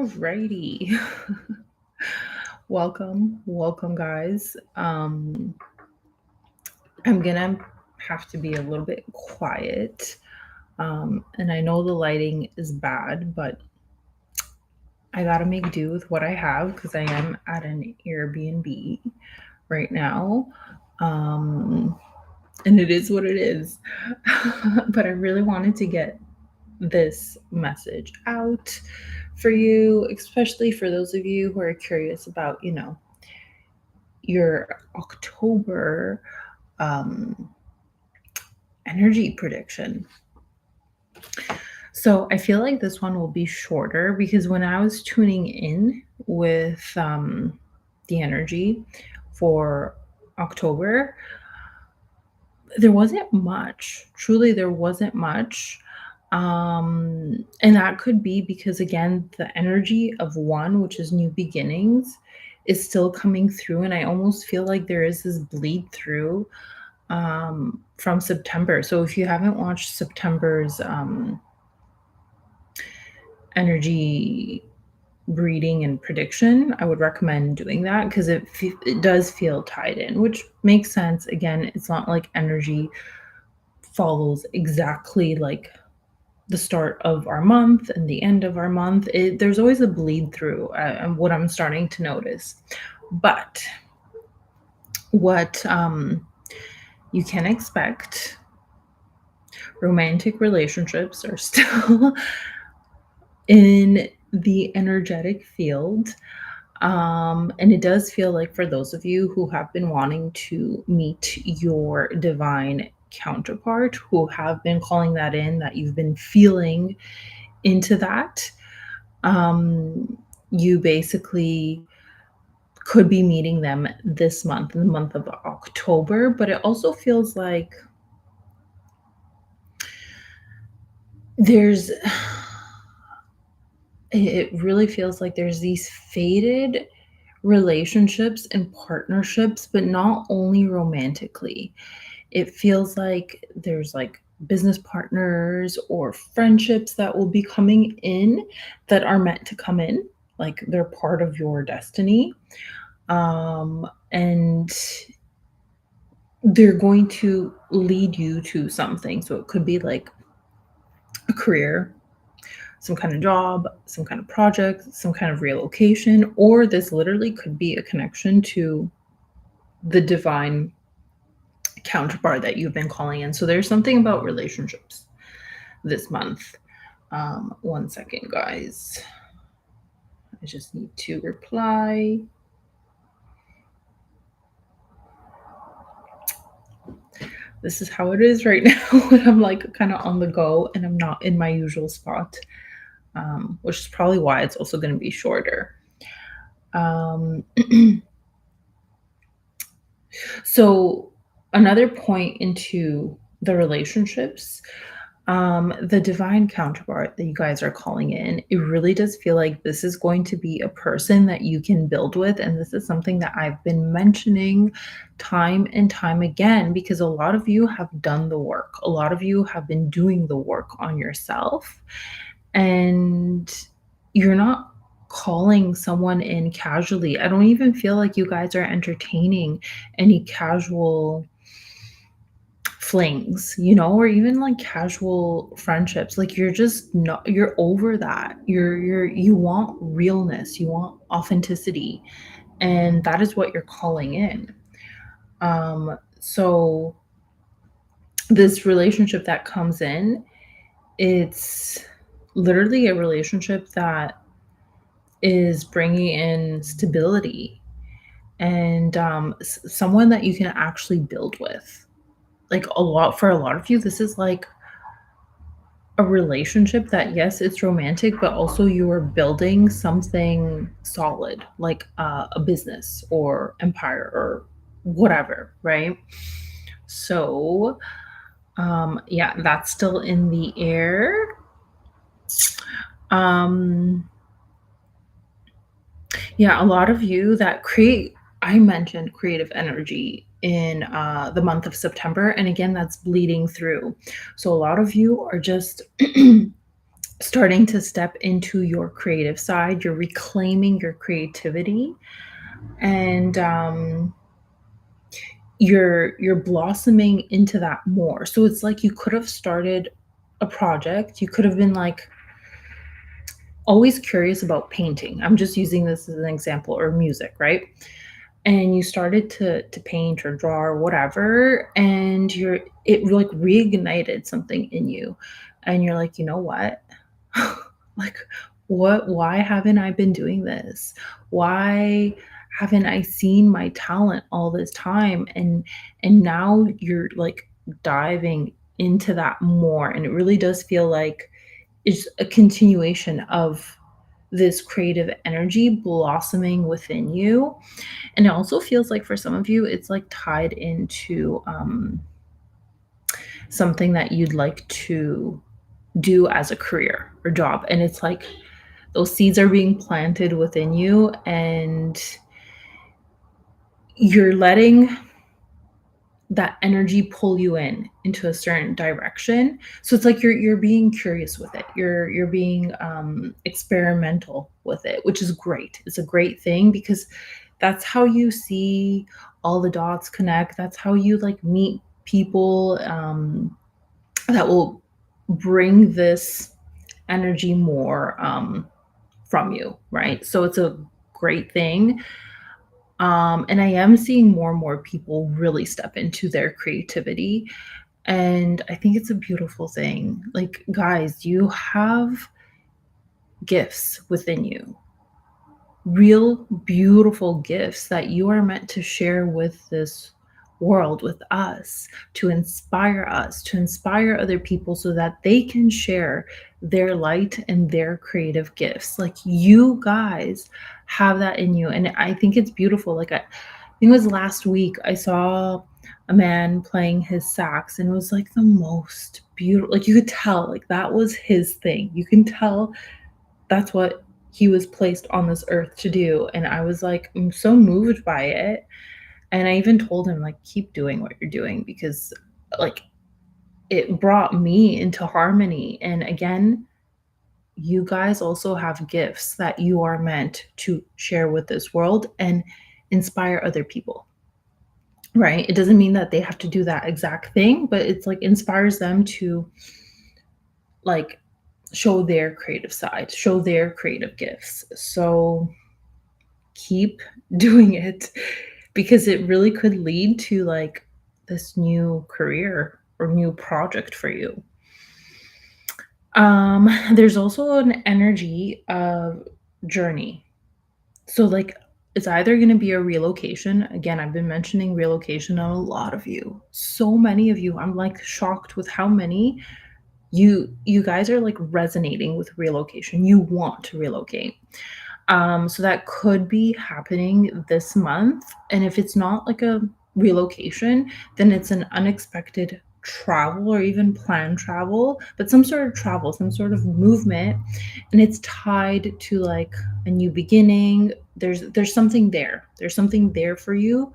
Alrighty. Welcome, guys. I'm gonna have to be a little bit quiet. And I know the lighting is bad, but I gotta make do with what I have because I am at an Airbnb right now. Um, and it is what it is. But I really wanted to get this message out for you, especially for those of you who are curious about, your October um, energy prediction. So I feel like this one will be shorter because when I was tuning in with the energy for October, there wasn't much. Truly, there wasn't much. And that could be because, again, the energy of one, which is new beginnings, is still coming through. And I almost feel like there is this bleed through from September. So if you haven't watched September's energy reading and prediction, I would recommend doing that because it does feel tied in, which makes sense. Again, it's not like energy follows exactly like the start of our month and the end of our month. There's always a bleed through, and what I'm starting to notice. But what you can expect, romantic relationships are still in the energetic field. And it does feel like for those of you who have been wanting to meet your divine counterpart, who have been calling that in, that you've been feeling into that, you basically could be meeting them this month, in the month of October. But it also feels like there's it really feels like there's these faded relationships and partnerships, but not only romantically. It feels like there's like business partners or friendships that will be coming in that are meant to come in, like they're part of your destiny. And they're going to lead you to something. So it could be like a career, some kind of job, some kind of project, some kind of relocation, or this literally could be a connection to the divine counterpart that you've been calling in. So there's something about relationships this month. One second, guys. I just need to reply. This is how it is right now when I'm like kind of on the go and I'm not in my usual spot, which is probably why it's also going to be shorter. So another point into the relationships, the divine counterpart that you guys are calling in, it really does feel like this is going to be a person that you can build with. And this is something that I've been mentioning time and time again, because a lot of you have done the work. A lot of you have been doing the work on yourself. And you're not calling someone in casually. I don't even feel like you guys are entertaining any casual flings, or even like casual friendships. Like you're just not, you're over that. You want realness, you want authenticity, and that is what you're calling in. So this relationship that comes in, it's literally a relationship that is bringing in stability and someone that you can actually build with. Like for a lot of you, this is like a relationship that, yes, it's romantic, but also you are building something solid, like a business or empire or whatever, right? So, yeah, that's still in the air. Yeah, a lot of you that I mentioned creative energy in the month of September. And again, that's bleeding through. So a lot of you are just starting to step into your creative side, you're reclaiming your creativity, and you're blossoming into that more. So it's like you could have started a project. You could have been like always curious about painting. I'm just using this as an example, or music, right? And you started to paint or draw or whatever, and it like reignited something in you, and you're like, you know what? Like, what why haven't I been doing this? Why haven't I seen my talent all this time? And now you're like diving into that more, and it really does feel like it's a continuation of this creative energy blossoming within you. And it also feels like for some of you, it's like tied into something that you'd like to do as a career or job. And it's like those seeds are being planted within you, and you're letting that energy pull you into a certain direction. So it's like you're being curious with it. You're being experimental with it, which is great. It's a great thing because that's how you see all the dots connect. That's how you like meet people that will bring this energy more from you, right? So it's a great thing. And I am seeing more and more people really step into their creativity. And I think it's a beautiful thing. Like, guys, you have gifts within you, real beautiful gifts that you are meant to share with this world, with us, to inspire other people so that they can share their light and their creative gifts. Like, you guys have that in you. And I think it's beautiful. Like, I think it was last week, I saw a man playing his sax, and it was like the most beautiful. Like, you could tell, like, that was his thing. You can tell that's what he was placed on this earth to do. And I was like, I'm so moved by it. And I even told him, like, keep doing what you're doing because, like, it brought me into harmony. And again, you guys also have gifts that you are meant to share with this world and inspire other people, right? It doesn't mean that they have to do that exact thing, but it's like inspires them to like show their creative side, show their creative gifts. So keep doing it because it really could lead to like this new career or new project for you. There's also an energy of journey. So like it's either going to be a relocation. Again, I've been mentioning relocation on a lot of you. So many of you. I'm like shocked with how many you guys are like resonating with relocation. You want to relocate. So that could be happening this month. And if it's not like a relocation, then it's an unexpected travel or even planned travel, but some sort of travel, some sort of movement, and it's tied to like a new beginning. There's something there. There's something there for you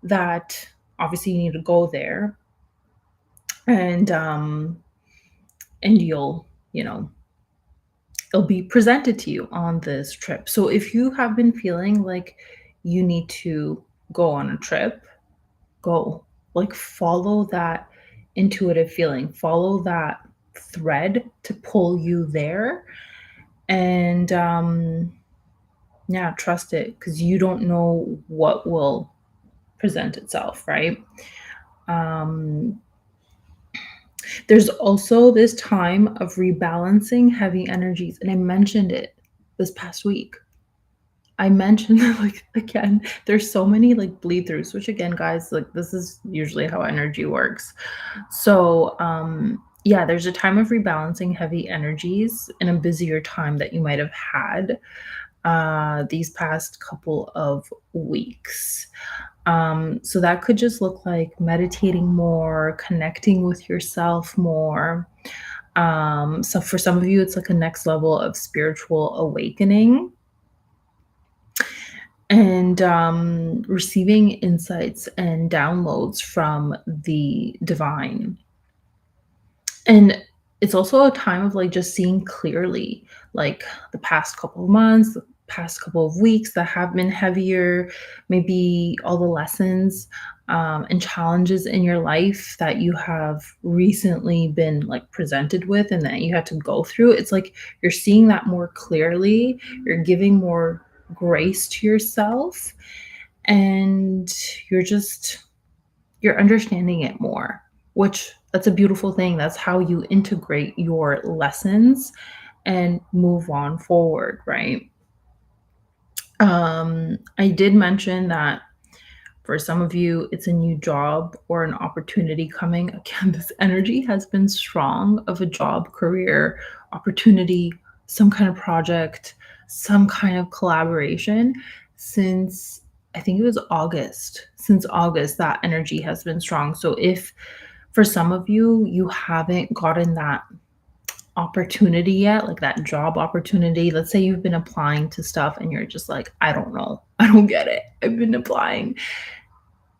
that obviously you need to go there, and and you'll, you know, it'll be presented to you on this trip. So if you have been feeling like you need to go on a trip, go. Like follow that intuitive feeling, follow that thread to pull you there. And yeah, trust it because you don't know what will present itself, right? Um, there's also this time of rebalancing heavy energies, and I mentioned it this past week. I mentioned that, like, again, there's so many, like, bleed throughs, which again, guys, like, this is usually how energy works. So, yeah, there's a time of rebalancing heavy energies in a busier time that you might have had these past couple of weeks. So that could just look like meditating more, connecting with yourself more. So for some of you, it's like a next level of spiritual awakening and receiving insights and downloads from the divine. And it's also a time of, like, just seeing clearly, like, the past couple of months, the past couple of weeks that have been heavier, maybe all the lessons, and challenges in your life that you have recently been, like, presented with and that you had to go through. It's like you're seeing that more clearly, you're giving more grace to yourself, and you're just you're understanding it more, which that's a beautiful thing. That's how you integrate your lessons and move on forward, right? I did mention that for some of you, it's a new job or an opportunity coming. Again, this energy has been strong of a job, career, opportunity, some kind of project, some kind of collaboration since I think it was August. Since August, that energy has been strong. So if for some of you, you haven't gotten that opportunity yet, like that job opportunity, let's say you've been applying to stuff and you're just like, I don't know, I don't get it. I've been applying,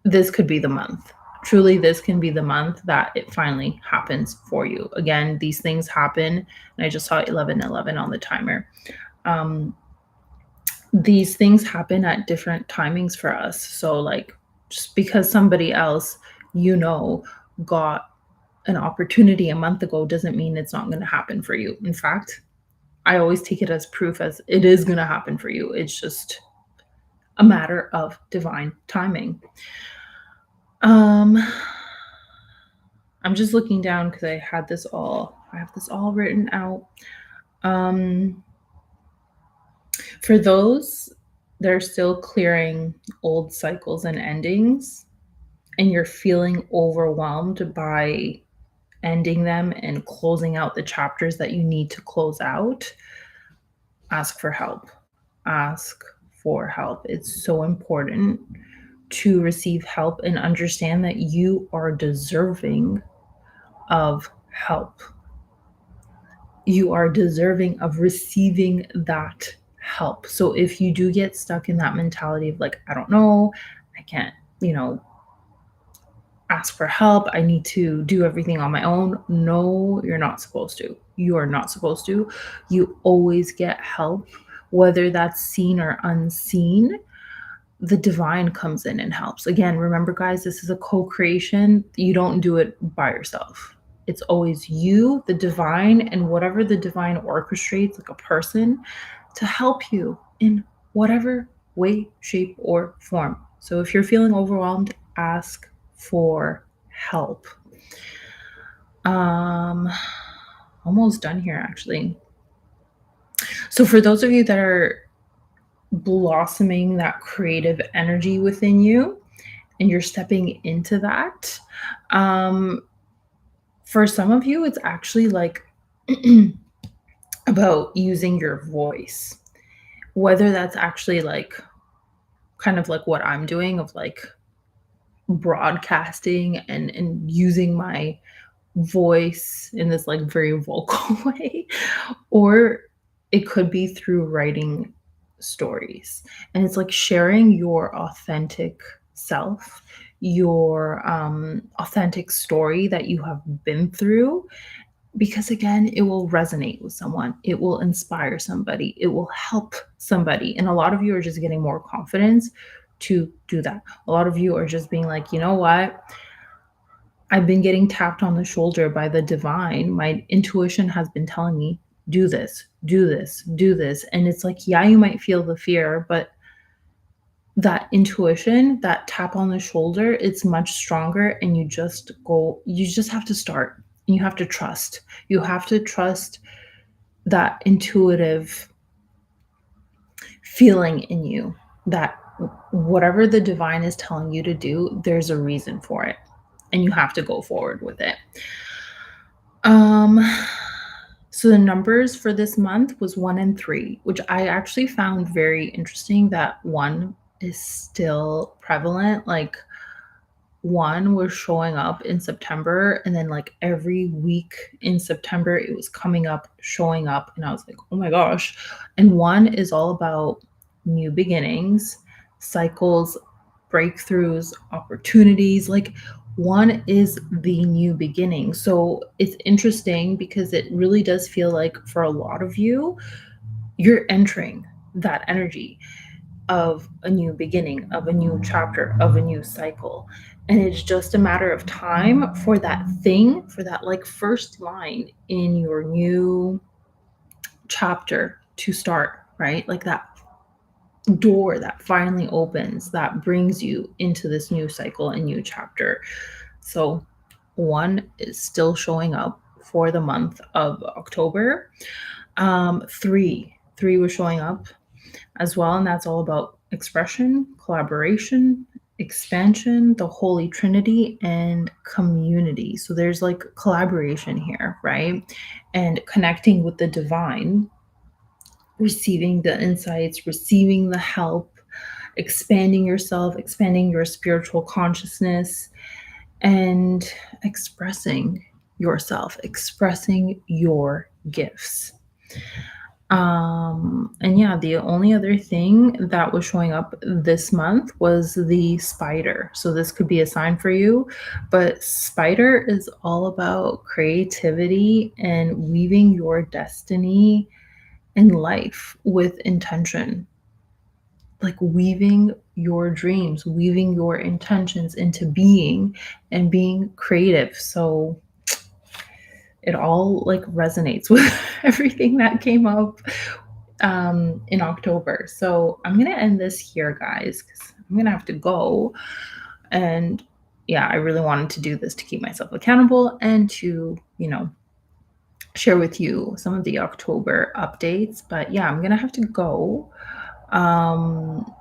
this could be the month. Truly, this can be the month that it finally happens for you. Again, these things happen, and I just saw 11:11 on the timer. Um, these things happen at different timings for us. So, like, just because somebody else, you know, got an opportunity a month ago doesn't mean it's not going to happen for you. In fact, I always take it as proof as it is going to happen for you. It's just a matter of divine timing. Um, I'm just looking down because I have this all written out. Um, for those that are still clearing old cycles and endings, and you're feeling overwhelmed by ending them and closing out the chapters that you need to close out, ask for help. Ask for help. It's so important to receive help and understand that you are deserving of help. You are deserving of receiving that help. So if you do get stuck in that mentality of like, I don't know, I can't, ask for help, I need to do everything on my own. No, you're not supposed to. You are not supposed to. You always get help, whether that's seen or unseen. The divine comes in and helps. Again, remember, guys, this is a co creation. You don't do it by yourself. It's always you, the divine, and whatever the divine orchestrates, like a person, to help you in whatever way, shape, or form. So if you're feeling overwhelmed, ask for help. Um, almost done here, actually. So for those of you that are blossoming that creative energy within you, and you're stepping into that. Um, for some of you, it's actually like about using your voice, whether that's actually like kind of like what I'm doing of like broadcasting and using my voice in this like very vocal way, or it could be through writing stories. And it's like sharing your authentic self, your authentic story that you have been through, because again, it will resonate with someone, it will inspire somebody, it will help somebody. And a lot of you are just getting more confidence to do that. A lot of you are just being like, you know what? I've been getting tapped on the shoulder by the divine. My intuition has been telling me, do this, do this, do this. And it's like, yeah, you might feel the fear, but that intuition, that tap on the shoulder, it's much stronger. And you just have to start. And you have to trust. You have to trust that intuitive feeling in you that whatever the divine is telling you to do, there's a reason for it. And you have to go forward with it. Um, so the numbers for this month was 1 and 3, which I actually found very interesting that 1 is still prevalent. Like 1 was showing up in September, and then like every week in September, it was coming up, showing up, and I was like, oh my gosh. And 1 is all about new beginnings, cycles, breakthroughs, opportunities. Like One is the new beginning. So it's interesting because it really does feel like for a lot of you, you're entering that energy of a new beginning, of a new chapter, of a new cycle. And it's just a matter of time for that thing, for that like first line in your new chapter to start, right? Like that door that finally opens that brings you into this new cycle and new chapter. So, one is still showing up for the month of October. Three was showing up as well, and that's all about expression, collaboration, expansion, the Holy Trinity, and community. So there's like collaboration here, right? And connecting with the divine, receiving the insights, receiving the help, expanding yourself, expanding your spiritual consciousness, and expressing yourself, expressing your gifts. And yeah, the only other thing that was showing up this month was the spider. So this could be a sign for you, but spider is all about creativity and weaving your destiny in life with intention, like weaving your dreams, weaving your intentions into being and being creative. So it all like resonates with everything that came up in October. So I'm going to end this here, guys, because I'm going to have to go. And yeah, I really wanted to do this to keep myself accountable and to, share with you some of the October updates. But yeah, I'm going to have to go. Um,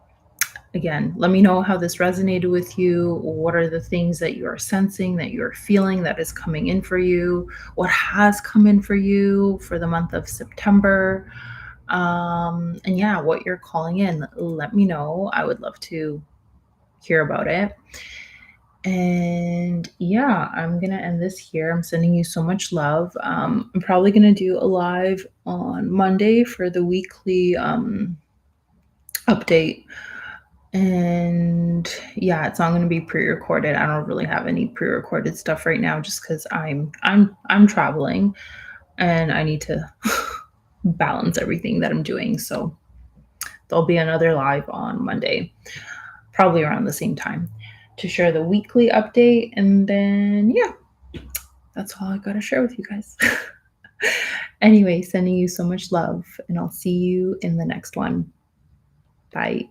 Again, let me know how this resonated with you. What are the things that you are sensing, that you're feeling that is coming in for you? What has come in for you for the month of September? And yeah, what you're calling in. Let me know. I would love to hear about it. And yeah, I'm going to end this here. I'm sending you so much love. I'm probably going to do a live on Monday for the weekly update. And yeah, it's not going to be pre-recorded. I don't really have any pre-recorded stuff right now just cuz I'm traveling and I need to balance everything that I'm doing. So there'll be another live on Monday, probably around the same time to share the weekly update, and then yeah, that's all I got to share with you guys. Anyway, sending you so much love and I'll see you in the next one. Bye.